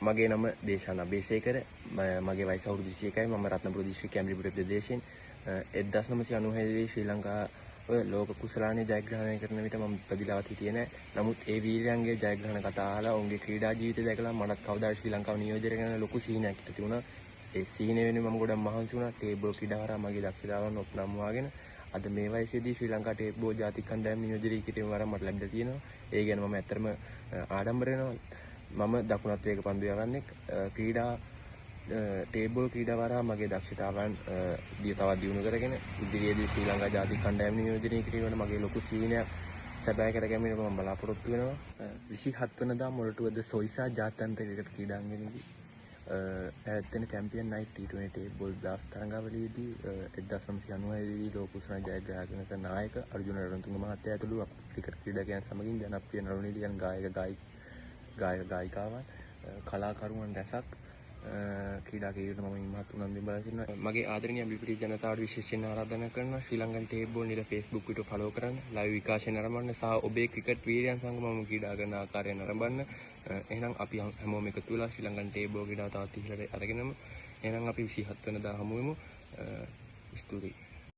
මගේ නම දේශාන අබේසේකර මගේ වයස අවුරුදු 21යි මම රත්නපුර දිස්ත්‍රික්කයේ කැම්බ්‍රිපුර ප්‍රදේශයෙන් 1996 ශ්‍රී ලංකාව ලෝක කුසලානේ ජයග්‍රහණය කරන විට මම ඉපදිලාවත් හිටියේ නැහැ. නමුත් ඒ වීරයන්ගේ ජයග්‍රහණ කතා අහලා ඔවුන්ගේ ක්‍රීඩා ජීවිතය දැකලා මටත් කවදාද ශ්‍රී ලංකාව නියෝජනය කරන ලොකු සිහිනයක් ඇති වුණා. ඒ සිහිනය වෙනුවෙන් මම ගොඩක් මහන්සි වුණා. ටේබල් ක්‍රීඩා හරහා මගේ දක්ෂතාවන් ඔප්නම්වාගෙන අද මේ වයසේදී ශ්‍රී ලංකා ටේබල් ජාතික කණ්ඩායම නියෝජනය කිරීමේ වරම මට ලැබිලා තියෙනවා. ඒ ගැන මම ඇත්තටම ආඩම්බර වෙනවා. මම දකුණත් වේග පන්දු යවන්නෙක් ක්‍රීඩා ටේබල් ක්‍රීඩා වරහා මගේ දක්ෂතාවන් තවත් දියුණු කරගෙන ඉදිරියේදී ශ්‍රී ලංකා ජාතික කණ්ඩායම නියෝජනය කිරීමට මගේ ලොකු සිහිනයක් සැබෑ කර ගැනීමට මම බලාපොරොත්තු වෙනවා. 27 වෙනිදා මොරටුවද සොයිසා ජාත්‍යන්තර ක්‍රිකට් ක්‍රීඩාංගණයේදී පැවැත්වෙන චැම්පියන් නයිට් T20 ටේබල් දාස් තරඟාවලියේදී 1996 දී ලෝක කුසලාන ජයග්‍රහණය කරන නායක අර්ජුන රණතුංග මහත්තයා ඇතුළු ක්‍රිකට් ක්‍රීඩකයන් සමගින් ජනප්‍රිය නළුනිලියන් ගායිකාවන් කලාකරුවන් රැසක් ක්‍රීඩා කිරීමට මම ඉමහත් උනන්දුවෙන් බලා සිටිනවා. මගේ ආදරණීය බිපිරි ජනතාවට විශේෂයෙන් ආරාධනා කරනවා ශ්‍රී ලංකන් ටේබල් නිල Facebook පිටුව ෆලෝ කරන්න, ලයිව් විකාශන නරඹන්න සහ ඔබේ ක්‍රිකට් වීරයන් සමග මම ක්‍රීඩා කරන ආකාරය නරඹන්න. එහෙනම් අපි හැමෝම එකතු වෙලා ශ්‍රී ලංකන් ටේබල් ක්‍රීඩාව තවත් ඉහළට අරගෙනම එහෙනම් අපි 27 වෙනිදා හමු වෙමු. ස්තුතියි.